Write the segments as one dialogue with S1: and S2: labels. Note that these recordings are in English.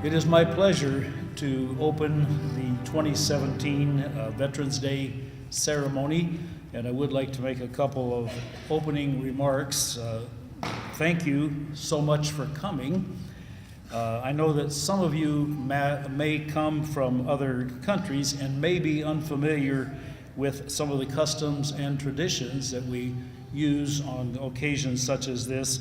S1: It is my pleasure to open the 2017 Veterans Day ceremony, and I would like to make a couple of opening remarks. Thank you so much for coming. I know that some of you may come from other countries and may be unfamiliar with some of the customs and traditions that we use on occasions such as this,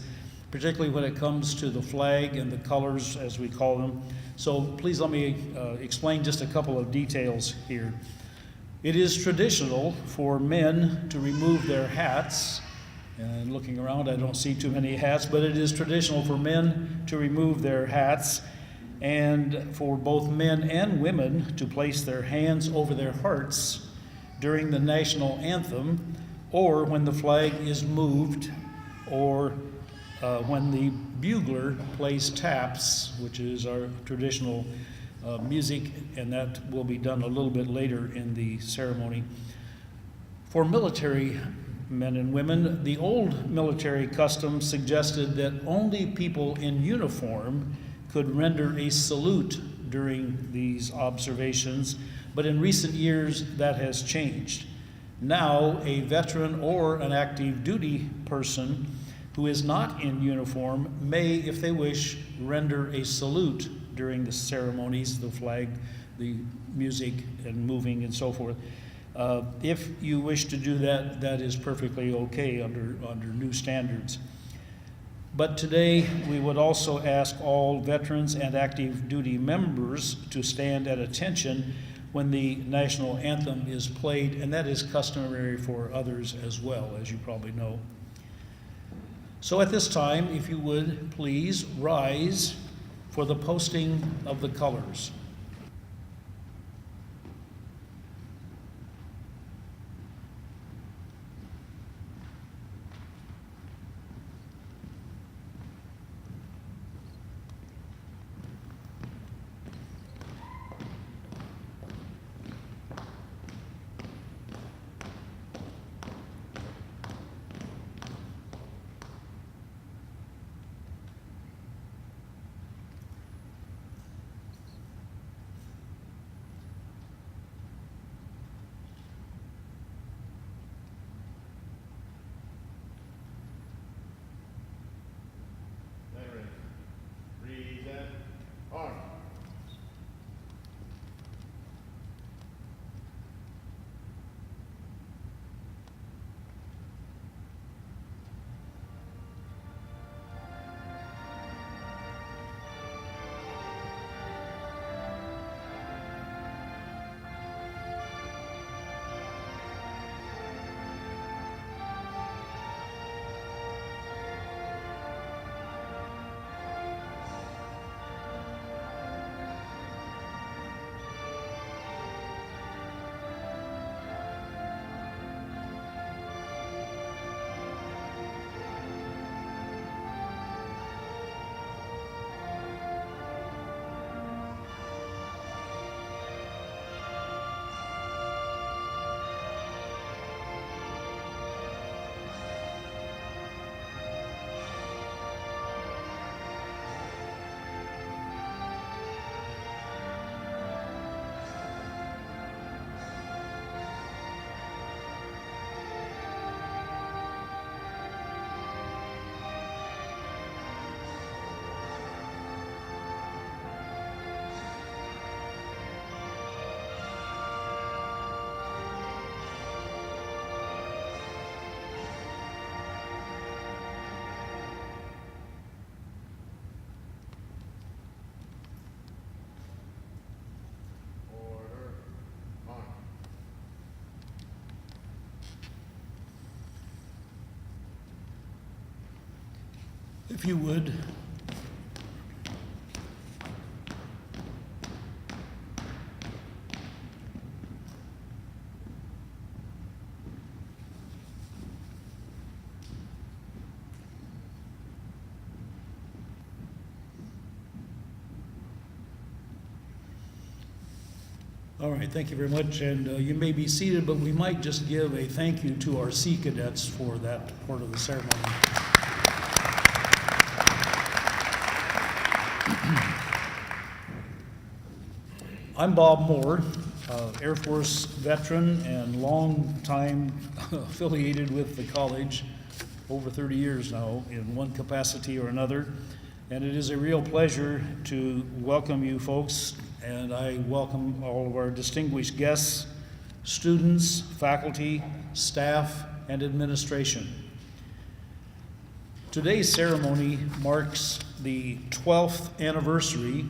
S1: particularly when it comes to the flag and the colors, as we call them. So please let me explain just a couple of details here. It is traditional for men to remove their hats, and looking around I don't see too many hats, but it is traditional for men to remove their hats, and for both men and women to place their hands over their hearts during the national anthem, or when the flag is moved, or when the bugler plays taps, which is our traditional music, and that will be done a little bit later in the ceremony. For military men and women, the old military custom suggested that only people in uniform could render a salute during these observations, but in recent years that has changed. Now, a veteran or an active duty person who is not in uniform may, if they wish, render a salute during the ceremonies, the flag, the music, and moving and so forth. If you wish to do that, that is perfectly okay under new standards. But today, we would also ask all veterans and active duty members to stand at attention when the national anthem is played, and that is customary for others as well, as you probably know. So at this time, if you would please rise for the posting of the colors. If you would. All right, thank you very much, and you may be seated, but we might just give a thank you to our Sea Cadets for that part of the ceremony. I'm Bob Moore, Air Force veteran and long time affiliated with the college, over 30 years now in one capacity or another. And it is a real pleasure to welcome you folks, and I welcome all of our distinguished guests, students, faculty, staff, and administration. Today's ceremony marks the 12th anniversary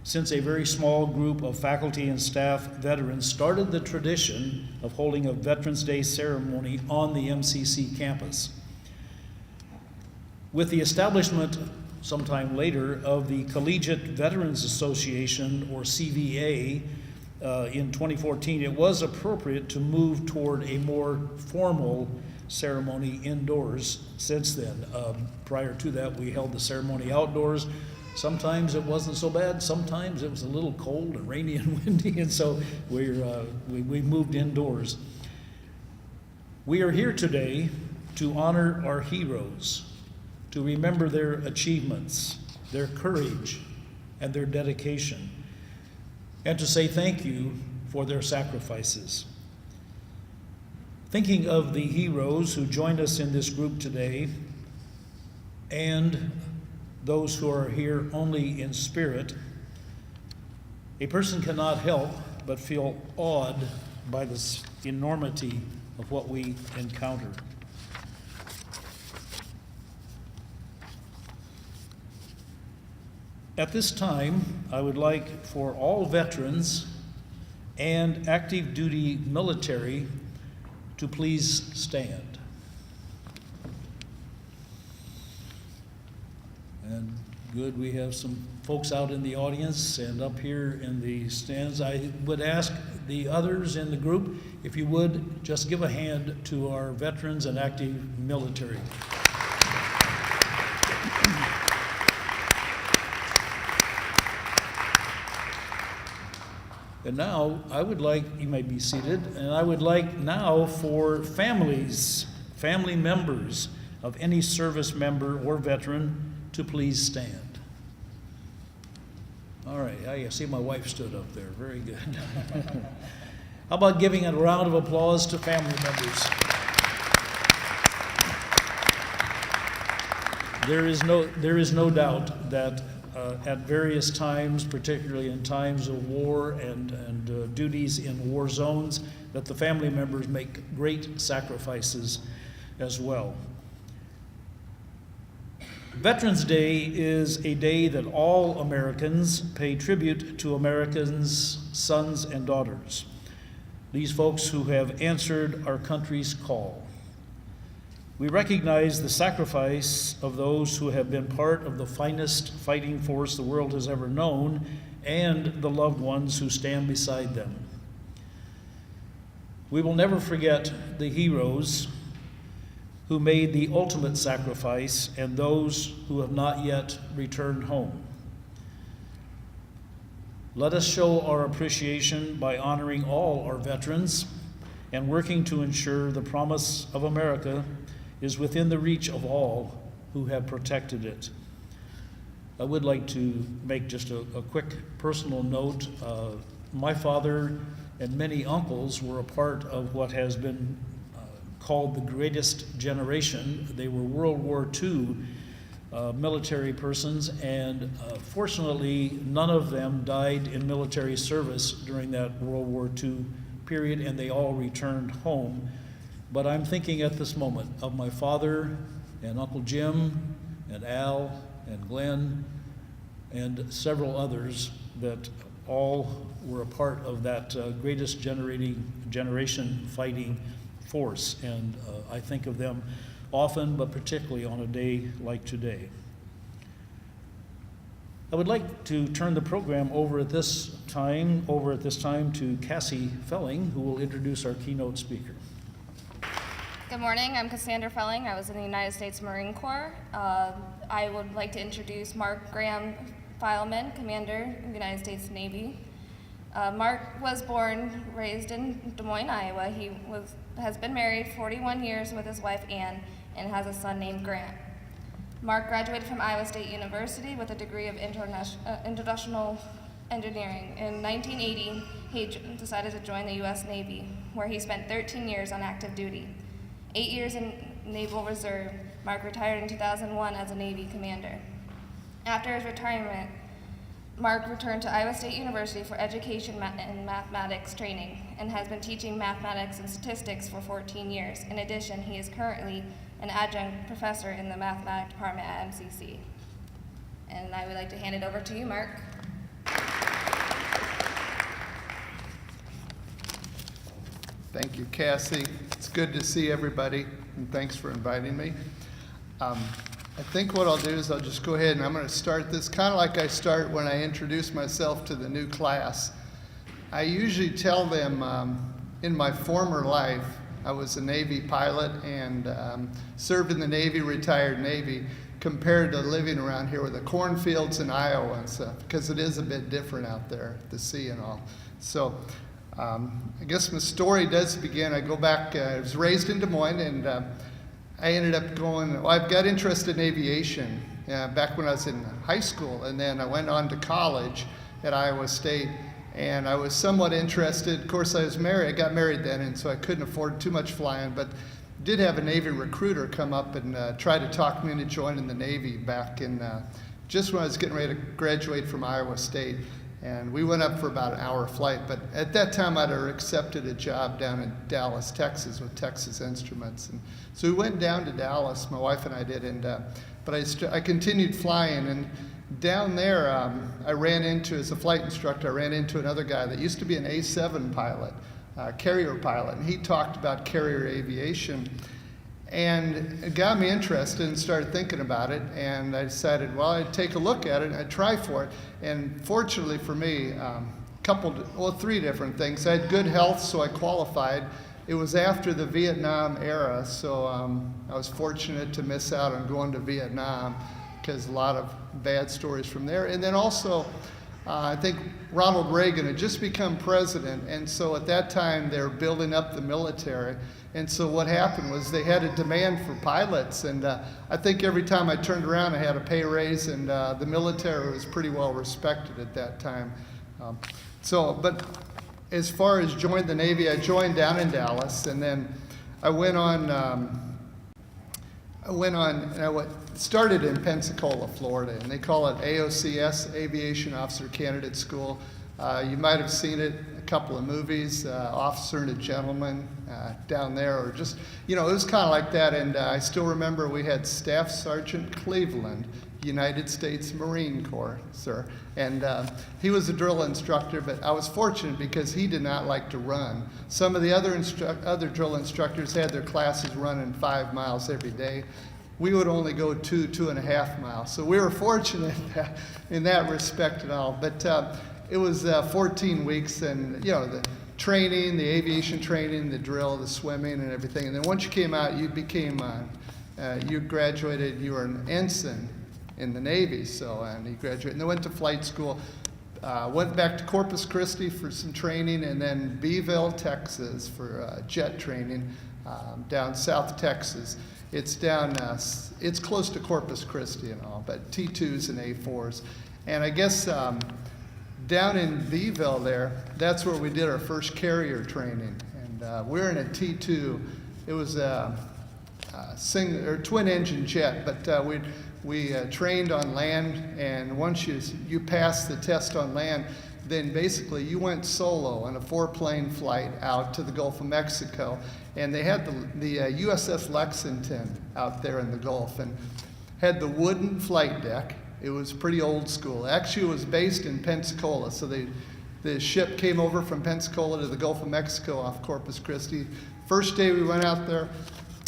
S1: since a very small group of faculty and staff veterans started the tradition of holding a Veterans Day ceremony on the MCC campus. With the establishment sometime later of the Collegiate Veterans Association, or CVA, in 2014, it was appropriate to move toward a more formal ceremony indoors since then. Prior to that, we held the ceremony outdoors. Sometimes it wasn't so bad, sometimes it was a little cold and rainy and windy, and so we moved indoors. We are here today to honor our heroes, to remember their achievements, their courage, and their dedication, and to say thank you for their sacrifices. Thinking of the heroes who joined us in this group today, and those who are here only in spirit, a person cannot help but feel awed by the enormity of what we encounter. At this time, I would like for all veterans and active duty military to please stand. And good, we have some folks out in the audience and up here in the stands. I would ask the others in the group, if you would, just give a hand to our veterans and active military. And now, I would like, you may be seated, and I would like now for family members of any service member or veteran to please stand. All right, I see my wife stood up there, very good. How about giving a round of applause to family members? There is no doubt that at various times, particularly in times of war and duties in war zones, that the family members make great sacrifices as well. Veterans Day is a day that all Americans pay tribute to Americans' sons and daughters, these folks who have answered our country's call. We recognize the sacrifice of those who have been part of the finest fighting force the world has ever known, and the loved ones who stand beside them. We will never forget the heroes who made the ultimate sacrifice and those who have not yet returned home. Let us show our appreciation by honoring all our veterans and working to ensure the promise of America is within the reach of all who have protected it. I would like to make just a quick personal note. My father and many uncles were a part of what has been called the greatest generation. They were World War II military persons, and fortunately none of them died in military service during that World War II period, and they all returned home. But I'm thinking at this moment of my father and Uncle Jim and Al and Glenn and several others that all were a part of that greatest generation fighting force. And I think of them often, but particularly on a day like today. I would like to turn the program over at this time to Cassie Felling, who will introduce our keynote speaker.
S2: Good morning, I'm Cassandra Felling. I was in the United States Marine Corps. I would like to introduce Mark Graham Fileman, Commander of the United States Navy. Mark was raised in Des Moines, Iowa. He has been married 41 years with his wife Ann and has a son named Grant. Mark graduated from Iowa State University with a degree of international engineering. In 1980, he decided to join the U.S. Navy, where he spent 13 years on active duty. 8 years in Naval Reserve, Mark retired in 2001 as a Navy commander. After his retirement, Mark returned to Iowa State University for education and mathematics training and has been teaching mathematics and statistics for 14 years. In addition, he is currently an adjunct professor in the mathematics department at MCC. And I would like to hand it over to you, Mark.
S3: Thank you, Cassie. It's good to see everybody, and thanks for inviting me. I think what I'll do is I'll just go ahead and I'm going to start this kind of like I start when I introduce myself to the new class. I usually tell them in my former life, I was a Navy pilot and served in the Navy, retired Navy, compared to living around here with the cornfields in Iowa and stuff, because it is a bit different out there, the sea and all. So I guess my story does begin. I go back, I was raised in Des Moines, and I ended up I got interested in aviation back when I was in high school, and then I went on to college at Iowa State, and I was somewhat interested. Of course, I got married then, and so I couldn't afford too much flying, but did have a Navy recruiter come up and try to talk me into joining the Navy back in just when I was getting ready to graduate from Iowa State. And we went up for about an hour flight, but at that time I'd accepted a job down in Dallas, Texas with Texas Instruments. And so we went down to Dallas, my wife and I did, and but I continued flying, and down there I ran into, as a flight instructor, I ran into another guy that used to be an A7 pilot, carrier pilot, and he talked about carrier aviation. And it got me interested and started thinking about it, and I decided, well, I'd take a look at it and I'd try for it. And fortunately for me, three different things. I had good health, so I qualified. It was after the Vietnam era, so I was fortunate to miss out on going to Vietnam because a lot of bad stories from there. And then also, I think Ronald Reagan had just become president, and so at that time they were building up the military. And so what happened was they had a demand for pilots, and I think every time I turned around I had a pay raise, and the military was pretty well respected at that time. But as far as joining the Navy, I joined down in Dallas, and then I went on started in Pensacola, Florida, and they call it AOCS, Aviation Officer Candidate School. You might have seen it, a couple of movies, Officer and a Gentleman down there, or just, it was kind of like that. And I still remember we had Staff Sergeant Cleveland, United States Marine Corps, sir. And he was a drill instructor, but I was fortunate because he did not like to run. Some of the other drill instructors had their classes running 5 miles every day. We would only go 2.5 miles. So we were fortunate in that respect and all. But it was 14 weeks, and the training, the aviation training, the drill, the swimming, and everything. And then once you came out, you became, you graduated, you were an ensign in the Navy. And you graduated, and then went to flight school. Went back to Corpus Christi for some training, and then Beeville, Texas for jet training down South Texas. It's down, it's close to Corpus Christi and all, but T2s and A4s. And I guess down in Beeville there, that's where we did our first carrier training. And we're in a T2. It was a twin engine jet, but we trained on land, and once you passed the test on land, then basically you went solo on a 4-plane flight out to the Gulf of Mexico. And they had the USS Lexington out there in the Gulf, and had the wooden flight deck. It was pretty old school. Actually, it was based in Pensacola, so the ship came over from Pensacola to the Gulf of Mexico off Corpus Christi. First day we went out there,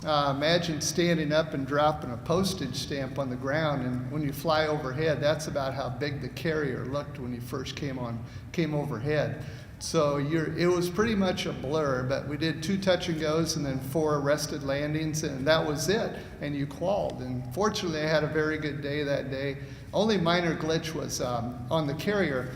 S3: imagine standing up and dropping a postage stamp on the ground, and when you fly overhead, that's about how big the carrier looked when you first came overhead. So it was pretty much a blur, but we did 2 touch and goes and then 4 arrested landings, and that was it, and you qualified. And fortunately, I had a very good day that day. Only minor glitch was on the carrier.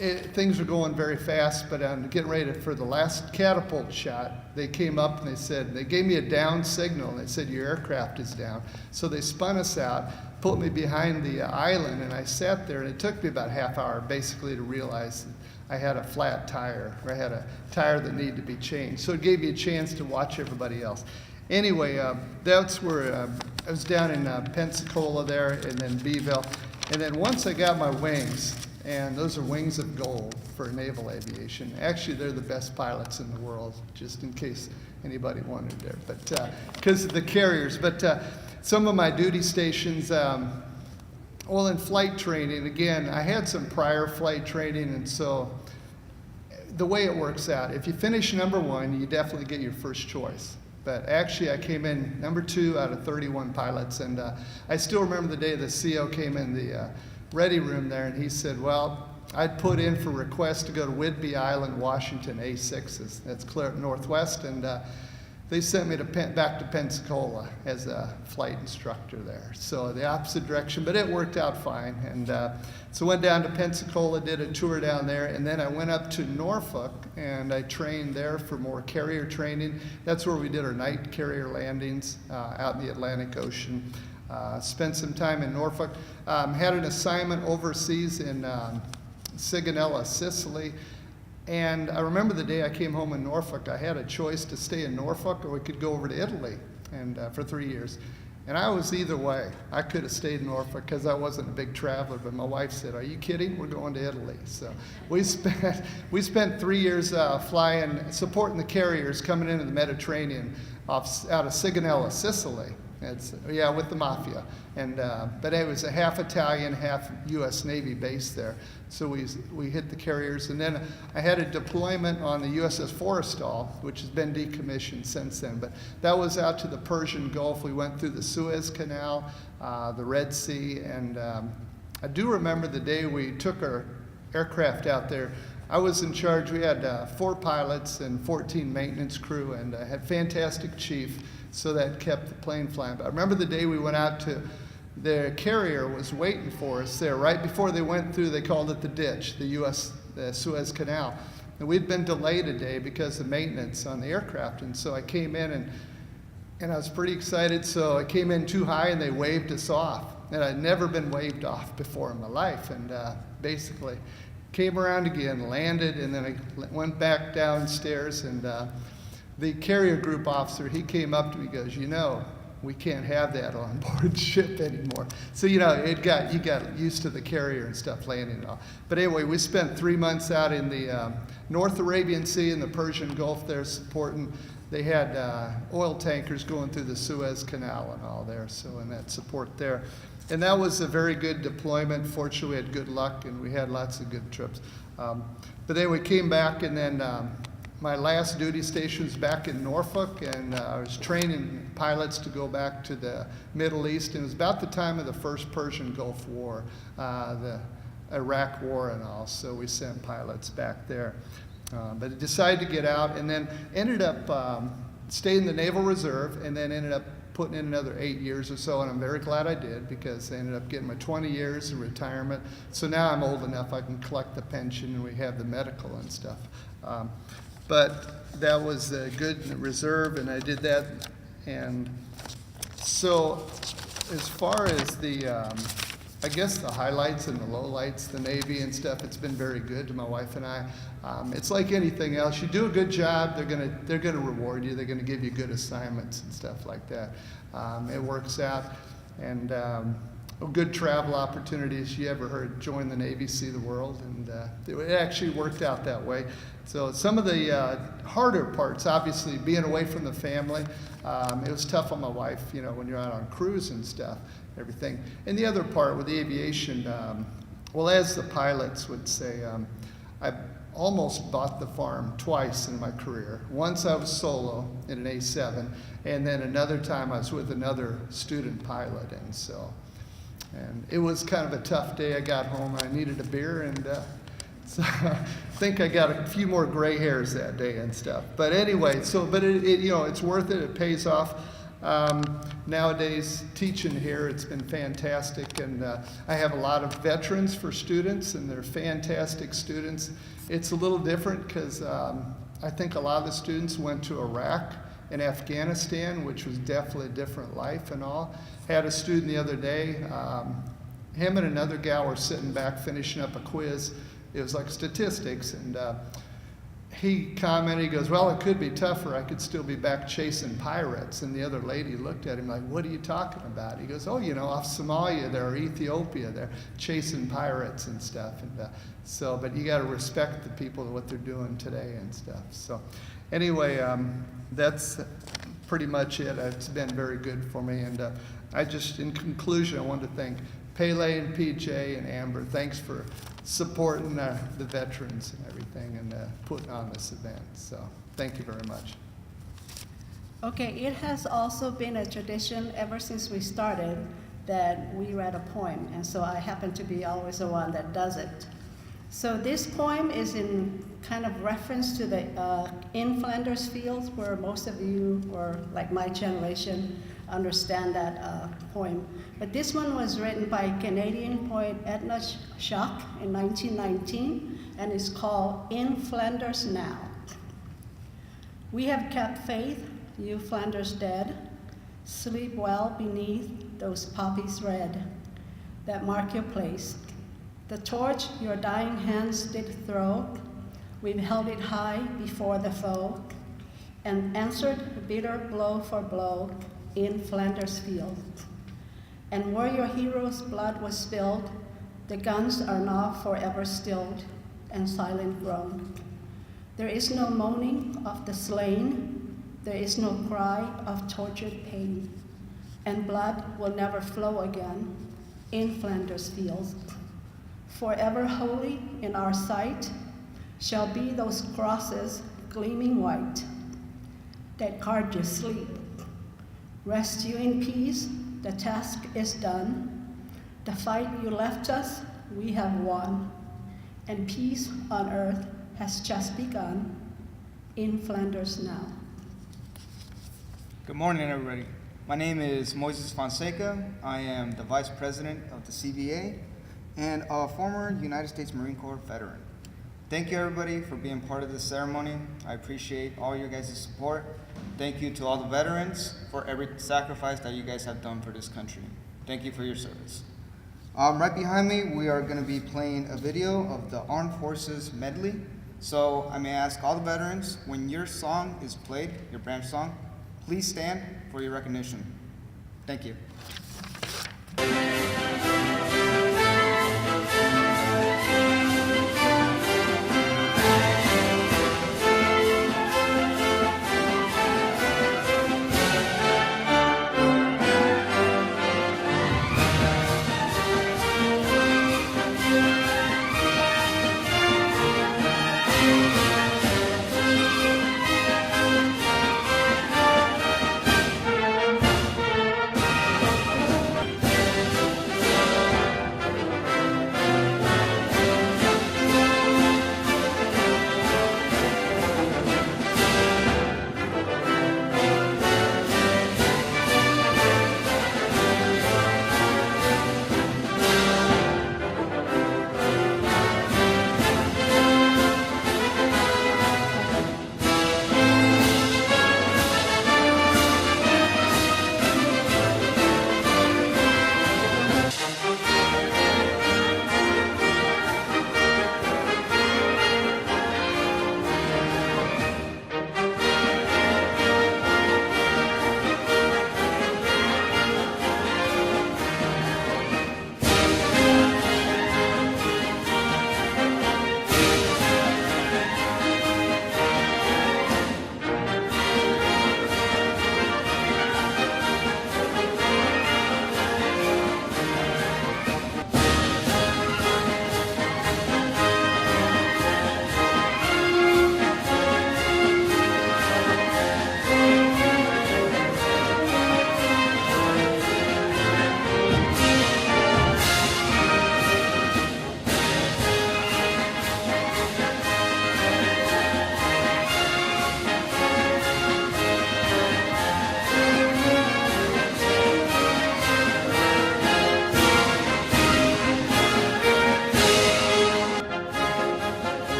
S3: things were going very fast, but I'm getting ready for the last catapult shot. They came up and they gave me a down signal, and they said, your aircraft is down. So they spun us out, put me behind the island, and I sat there, and it took me about a half hour basically to realize that I had a flat tire, or I had a tire that needed to be changed. So it gave me a chance to watch everybody else. Anyway, that's where I was down in Pensacola there, and then Beeville. And then once I got my wings, and those are wings of gold for naval aviation. Actually, they're the best pilots in the world, just in case anybody wondered there, but because of the carriers. But some of my duty stations, well, in flight training, again, I had some prior flight training, and so the way it works out, if you finish number 1, you definitely get your first choice. But actually, I came in number 2 out of 31 pilots, and I still remember the day the CO came in the ready room there, and he said, well, I'd put in for request to go to Whidbey Island, Washington, A6s. That's clear up northwest, and they sent me back to Pensacola as a flight instructor there. So the opposite direction, but it worked out fine. And so went down to Pensacola, did a tour down there, and then I went up to Norfolk, and I trained there for more carrier training. That's where we did our night carrier landings out in the Atlantic Ocean. Spent some time in Norfolk. Had an assignment overseas in Sigonella, Sicily. And I remember the day I came home in Norfolk, I had a choice to stay in Norfolk, or we could go over to Italy and for 3 years. And I was either way. I could have stayed in Norfolk because I wasn't a big traveler, but my wife said, are you kidding? We're going to Italy. So we spent 3 years flying, supporting the carriers coming into the Mediterranean out of Sigonella, Sicily. With the mafia, and but it was a half Italian, half U.S. Navy base there. So we hit the carriers, and then I had a deployment on the USS Forrestal, which has been decommissioned since then. But that was out to the Persian Gulf. We went through the Suez Canal, the Red Sea, and I do remember the day we took our aircraft out there. I was in charge. We had 4 pilots and 14 maintenance crew, and I had fantastic chief. So that kept the plane flying. But I remember the day we went out to, the carrier was waiting for us there. Right before they went through, they called it the ditch, the Suez Canal. And we'd been delayed a day because of maintenance on the aircraft. And so I came in, and I was pretty excited. So I came in too high, and they waved us off. And I'd never been waved off before in my life. And basically came around again, landed, and then I went back downstairs, and the carrier group officer, he came up to me and goes, we can't have that on board ship anymore. So, you got used to the carrier and stuff landing and all. But anyway, we spent 3 months out in the North Arabian Sea and the Persian Gulf there supporting. They had oil tankers going through the Suez Canal and all there, so in that support there. And that was a very good deployment. Fortunately, we had good luck, and we had lots of good trips. But then we came back, and then my last duty station was back in Norfolk, and I was training pilots to go back to the Middle East. And it was about the time of the first Persian Gulf War, the Iraq War and all. So we sent pilots back there. But I decided to get out, and then ended up staying in the Naval Reserve, and then ended up putting in another 8 years or so. And I'm very glad I did, because I ended up getting my 20 years of retirement. So now I'm old enough I can collect the pension, and we have the medical and stuff. But that was a good reserve, and I did that. And so as far as the, I guess the highlights and the lowlights, the Navy and stuff, it's been very good to my wife and I. It's like anything else. You do a good job, they're gonna reward you. They're gonna give you good assignments and stuff like that. It works out. And good travel opportunities. You ever heard join the Navy, see the world? And it actually worked out that way. So some of the harder parts, obviously, being away from the family, it was tough on my wife, when you're out on cruise and stuff, everything. And the other part with the aviation, well, as the pilots would say, I almost bought the farm twice in my career. Once I was solo in an A7, and then another time I was with another student pilot, and it was kind of a tough day. I got home, I needed a beer, and so I think I got a few more gray hairs that day and stuff. But anyway, but it's worth it. It pays off. Nowadays, teaching here, it's been fantastic, and I have a lot of veterans for students, and they're fantastic students. It's a little different because I think a lot of the students went to Iraq and Afghanistan, which was definitely a different life and all. Had a student the other day, him and another gal were sitting back finishing up a quiz. It was like statistics, and he commented, he goes, well, it could be tougher. I could still be back chasing pirates. And the other lady looked at him like, what are you talking about? He goes, oh, you know, off Somalia there, or Ethiopia, they're chasing pirates and stuff. And but you got to respect the people, what they're doing today and stuff. So anyway, that's pretty much it. It's been very good for me. And I just, in conclusion, I want to thank Pele and PJ and Amber. Thanks for supporting the veterans and everything, and putting on this event. So thank you very much.
S4: Okay, it has also been a tradition ever since we started that we read a poem, and so I happen to be always the one that does it. So this poem is in kind of reference to the in Flanders Fields, where most of you, or like my generation, understand that poem. But this one was written by Canadian poet Edna Jacques in 1919, and is called In Flanders Now. We have kept faith, you Flanders dead. Sleep well beneath those poppies red that mark your place. The torch your dying hands did throw, we've held it high before the foe, and answered bitter blow for blow in Flanders Field. And where your hero's blood was spilled, the guns are now forever stilled and silent grown. There is no moaning of the slain, there is no cry of tortured pain, and blood will never flow again in Flanders Fields. Forever holy in our sight shall be those crosses gleaming white that guard your sleep. Rest you in peace, the task is done. The fight you left us, we have won. And peace on earth has just begun in Flanders now.
S5: Good morning, everybody. My name is Moises Fonseca. I am the Vice President of the CVA and a former United States Marine Corps veteran. Thank you, everybody, for being part of this ceremony. I appreciate all your guys' support. Thank you to all the veterans for every sacrifice that you guys have done for this country. Thank you for your service. Right behind me, we are going to be playing a video of the Armed Forces medley. So I may ask all the veterans, when your song is played, your branch song, please stand for your recognition. Thank you.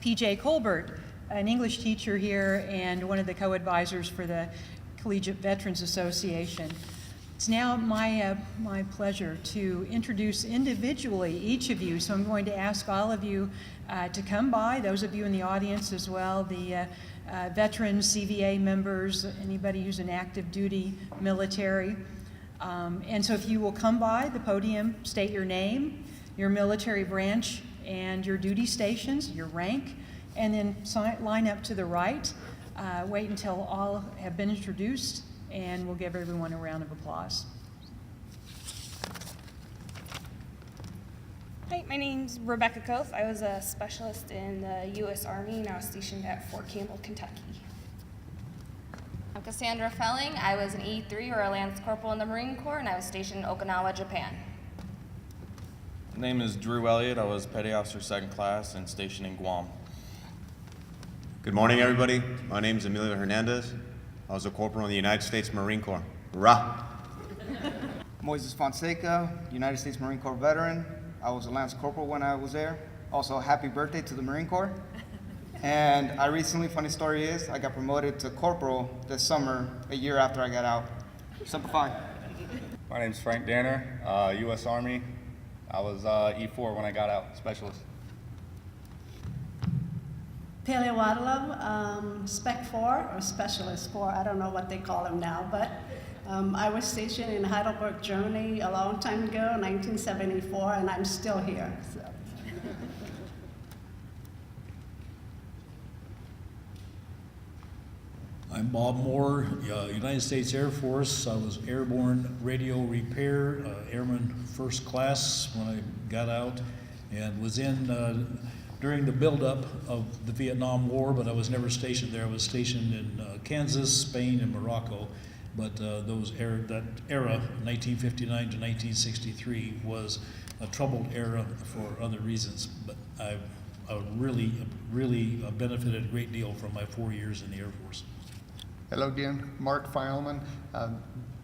S6: P.J. Colbert, an English teacher here and one of the co-advisors for the Collegiate Veterans Association. It's now my pleasure to introduce individually each of you, so I'm going to ask all of you to come by, those of you in the audience as well, the veterans, CVA members, anybody who's in active duty military. And so if you will come by the podium, state your name, your military branch, and your duty stations, your rank, and then line up to the right. Wait until all have been introduced, and we'll give everyone a round of applause.
S7: Hi, my name's Rebecca Koth. I was a specialist in the U.S. Army, and I was stationed at Fort Campbell, Kentucky.
S2: I'm Cassandra Felling. I was an E3 or a Lance Corporal in the Marine Corps, and I was stationed in Okinawa, Japan.
S8: My name is Drew Elliott. I was Petty Officer 2nd Class and stationed in Guam.
S9: Good morning, everybody. My name is Emilio Hernandez. I was a corporal in the United States Marine Corps. Hurrah!
S5: Moises Fonseca, United States Marine Corps veteran. I was a Lance Corporal when I was there. Also, happy birthday to the Marine Corps. And I recently, funny story is, I got promoted to Corporal this summer, a year after I got out. Semper Fi.
S10: My name's Frank Danner, U.S. Army. I was E4 when I got out, specialist.
S4: Paleowadlam, Spec 4 or Specialist 4, I don't know what they call him now, but I was stationed in Heidelberg, Germany a long time ago, 1974, and I'm still here. So.
S1: I'm Bob Moore, United States Air Force. I was airborne radio repair, airman 1st class when I got out, and was in during the buildup of the Vietnam War, but I was never stationed there. I was stationed in Kansas, Spain, and Morocco. But that era, 1959 to 1963, was a troubled era for other reasons. But I really benefited a great deal from my 4 years in the Air Force.
S3: Hello again, Mark Feilman,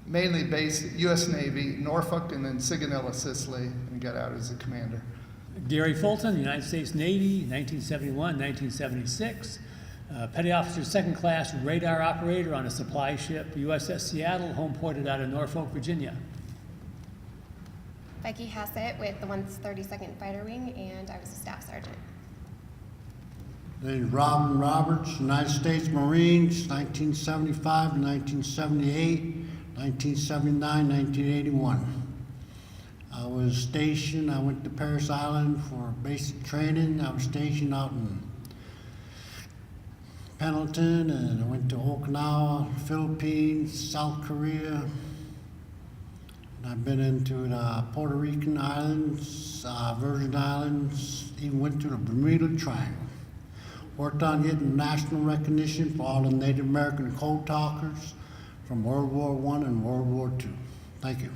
S3: mainly based at U.S. Navy, Norfolk, and then Sigonella, Sicily, and got out as a commander.
S11: Gary Fulton, United States Navy, 1971, 1976. Petty Officer 2nd Class radar operator on a supply ship, USS Seattle, home ported out of Norfolk, Virginia.
S12: Becky Hassett with the 132nd Fighter Wing, and I was a staff sergeant.
S13: Then Robin Roberts, United States Marines, 1975 to 1978, 1979, 1981. I was stationed, I went to Paris Island for basic training. I was stationed out in Pendleton, and I went to Okinawa, Philippines, South Korea. And I've been into the Puerto Rican Islands, Virgin Islands, even went to the Bermuda Triangle. Worked on getting national recognition for all the Native American code talkers from World War I and World War II. Thank you.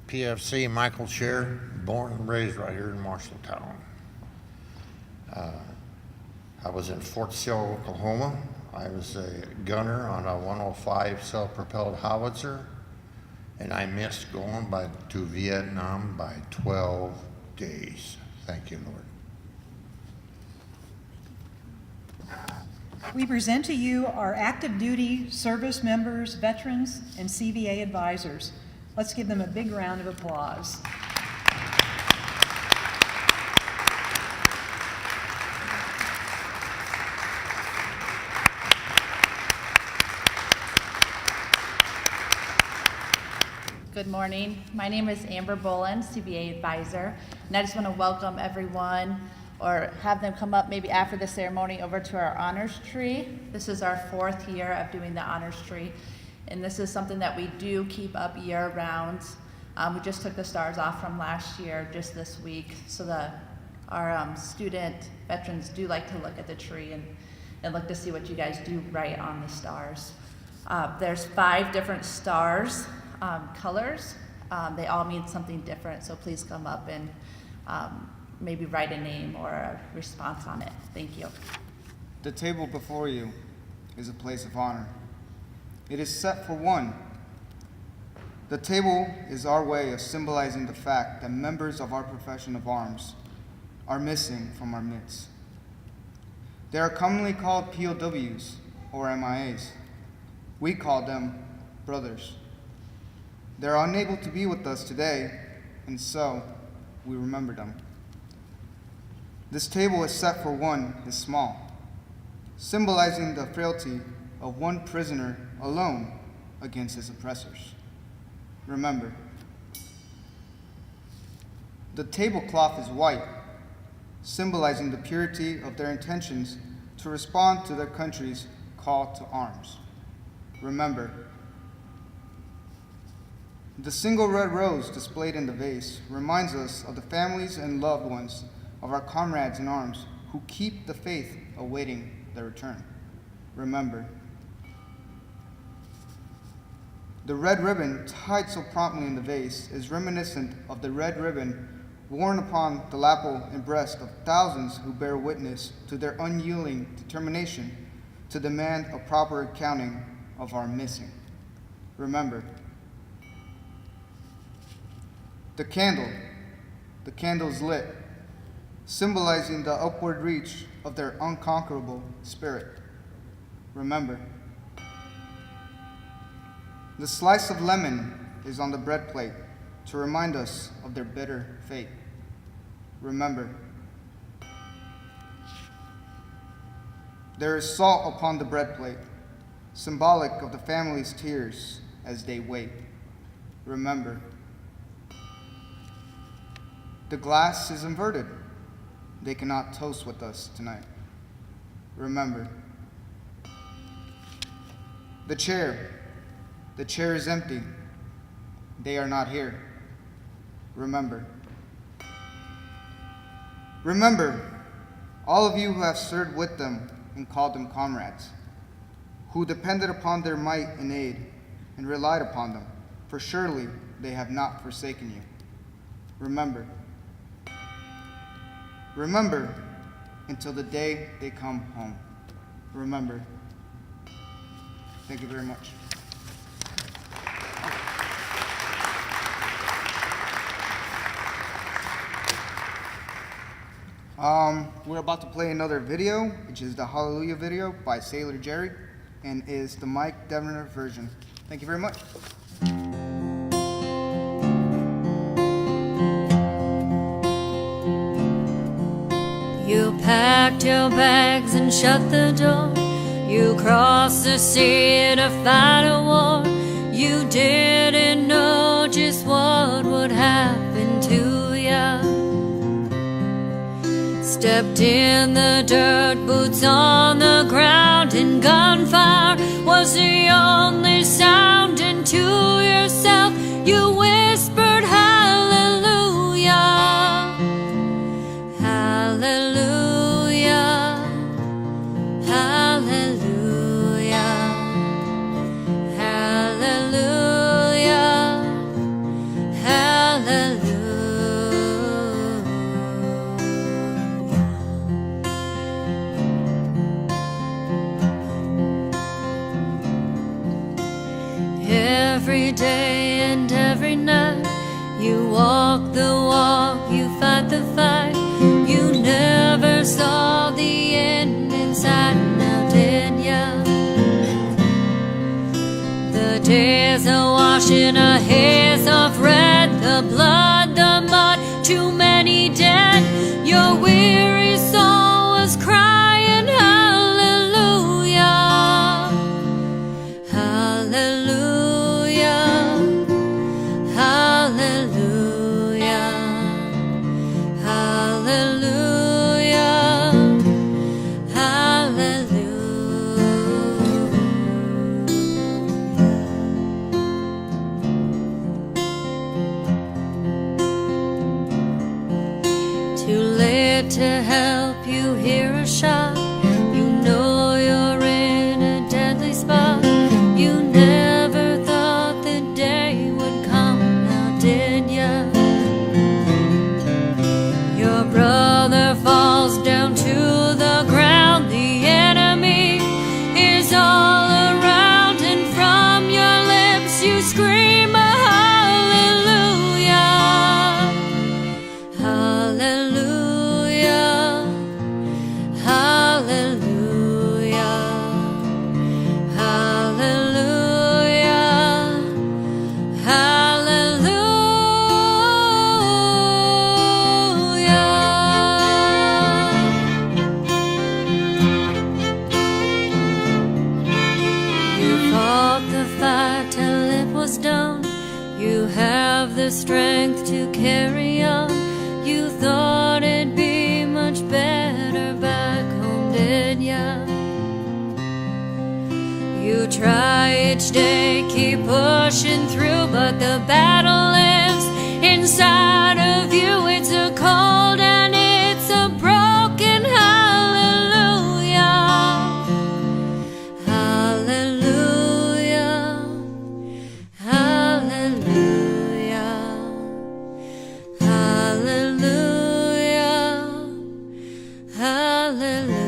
S14: PFC Michael Scher, born and raised right here in Marshalltown. I was in Fort Sill, Oklahoma. I was a gunner on a 105 self-propelled howitzer, and I missed going to Vietnam by 12 days. Thank you, Lord.
S6: We present to you our active duty service members, veterans, and CVA advisors. Let's give them a big round of applause.
S15: Good morning. My name is Amber Bolin, CBA advisor, and I just want to welcome everyone, or have them come up maybe after the ceremony over to our honors tree. This is our 4th year of doing the honors tree, and this is something that we do keep up year round. We just took the stars off from last year just this week, so our student veterans do like to look at the tree and look to see what you guys do right on the stars. There's 5 different stars. Colors. They all mean something different, so please come up and maybe write a name or a response on it. Thank you.
S5: The table before you is a place of honor. It is set for one. The table is our way of symbolizing the fact that members of our profession of arms are missing from our midst. They are commonly called POWs or MIAs. We call them brothers. They're unable to be with us today, and so we remember them. This table is set for one is small, symbolizing the frailty of one prisoner alone against his oppressors. Remember, the tablecloth is white, symbolizing the purity of their intentions to respond to their country's call to arms. Remember, the single red rose displayed in the vase reminds us of the families and loved ones of our comrades in arms who keep the faith awaiting their return. Remember, the red ribbon tied so promptly in the vase is reminiscent of the red ribbon worn upon the lapel and breast of thousands who bear witness to their unyielding determination to demand a proper accounting of our missing. Remember, the candle's lit, symbolizing the upward reach of their unconquerable spirit. Remember, the slice of lemon is on the bread plate to remind us of their bitter fate. Remember, there is salt upon the bread plate, symbolic of the family's tears as they wait. Remember, the glass is inverted. They cannot toast with us tonight. Remember, the chair is empty. They are not here. Remember, all of you who have served with them and called them comrades, who depended upon their might and aid and relied upon them, for surely they have not forsaken you. Remember until the day they come home. Remember. Thank you very much. We're about to play another video, which is the Hallelujah video by Sailor Jerry, and is the Mike Devner version. Thank you very much.
S16: You packed your bags and shut the door. You crossed the sea to fight a war. You didn't know just what would happen to you. Stepped in the dirt, boots on the ground, and gunfire was the only sound. And to yourself you whispered, hallelujah, hallelujah, hallelujah, hallelujah, hallelujah. Every day and every night, you walk the walk, you fight the fight. You never saw the end in sight, now did ya? The days are washing a haze of red, the blood, the mud, too many dead. Your weary soul was crying, hallelujah, hallelujah, hallelujah, hallelujah, hallelujah. the fight till it was done. You have the strength to carry on. You thought it'd be much better back home, did ya? You try each day, keep pushing through, but the battle lives inside of you. It's a cold and it's a broken hallelujah. Hallelujah. Hallelujah. Hallelujah. Hallelujah.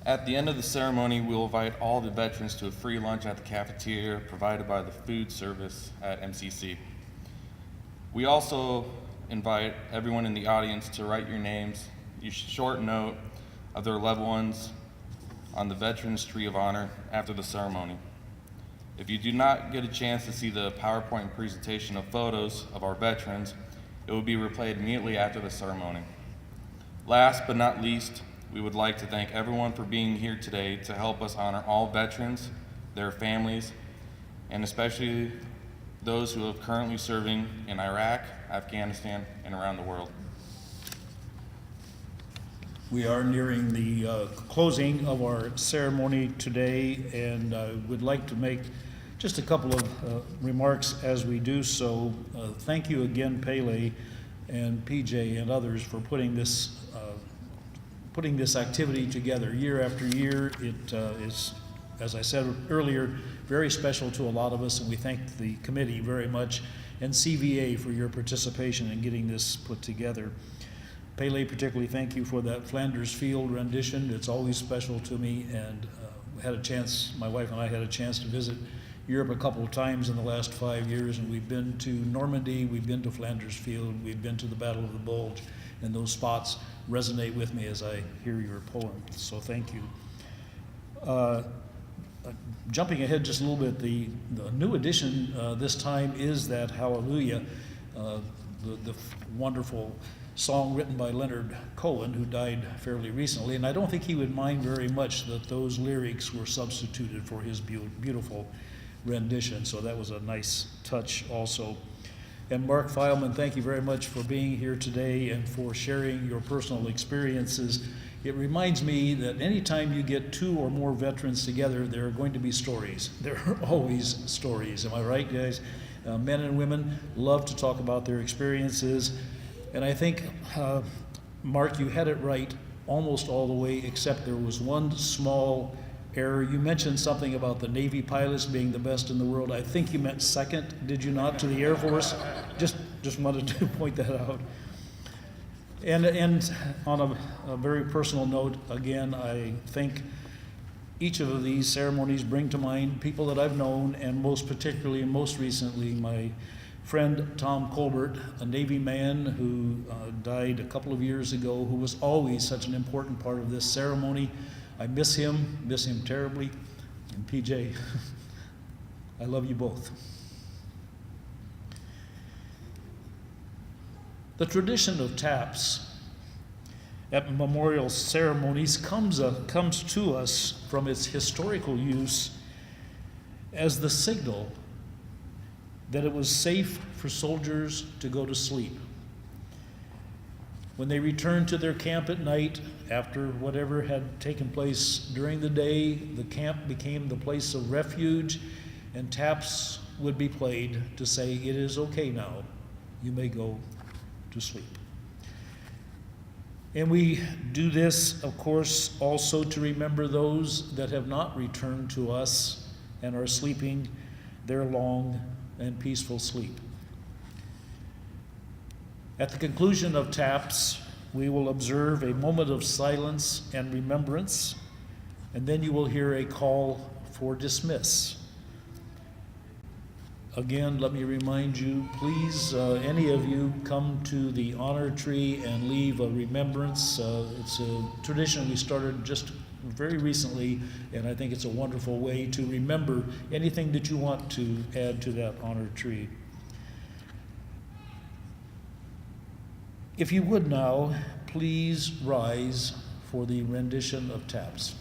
S8: At the end of the ceremony, we will invite all the veterans to a free lunch at the cafeteria provided by the food service at MCC. We also invite everyone in the audience to write your names, your short note of their loved ones on the Veterans Tree of Honor after the ceremony. If you do not get a chance to see the PowerPoint presentation of photos of our veterans, it will be replayed immediately after the ceremony. Last but not least, we would like to thank everyone for being here today to help us honor all veterans, their families, and especially those who are currently serving in Iraq, Afghanistan, and around the world.
S1: We are nearing the closing of our ceremony today, and I would like to make just a couple of remarks as we do so. Thank you again, Pele and PJ and others, for putting this activity together year after year. It is, as I said earlier, very special to a lot of us, and we thank the committee very much, and CVA for your participation in getting this put together. Pele, particularly thank you for that Flanders Field rendition. It's always special to me, and had a chance, my wife and I had a chance to visit Europe a couple of times in the last 5 years, and we've been to Normandy, we've been to Flanders Field, we've been to the Battle of the Bulge, and those spots resonate with me as I hear your poem, so thank you. Jumping ahead just a little bit, the new addition this time is that Hallelujah, the wonderful song written by Leonard Cohen, who died fairly recently, and I don't think he would mind very much that those lyrics were substituted for his beautiful rendition, so that was a nice touch also. And Mark Feilman, thank you very much for being here today and for sharing your personal experiences. It reminds me that anytime you get two or more veterans together, there are going to be stories. There are always stories. Am I right, guys? Men and women love to talk about their experiences. And I think, Mark, you had it right almost all the way, except there was one small error. You mentioned something about the Navy pilots being the best in the world. I think you meant second, did you not, to the Air Force? Just wanted to point that out. And on a very personal note, again, I think each of these ceremonies bring to mind people that I've known, and most particularly and most recently, my friend Tom Colbert, a Navy man who died a couple of years ago, who was always such an important part of this ceremony. I miss him terribly. And PJ, I love you both. The tradition of taps at memorial ceremonies comes to us from its historical use as the signal that it was safe for soldiers to go to sleep. When they returned to their camp at night, after whatever had taken place during the day, the camp became the place of refuge, and taps would be played to say, "It is okay now, you may go to sleep." And we do this, of course, also to remember those that have not returned to us and are sleeping their long and peaceful sleep. At the conclusion of taps, we will observe a moment of silence and remembrance, and then you will hear a call for dismiss. Again, let me remind you, please, any of you, come to the honor tree and leave a remembrance. It's a tradition we started just very recently, and I think it's a wonderful way to remember anything that you want to add to that honor tree. If you would now, please rise for the rendition of taps.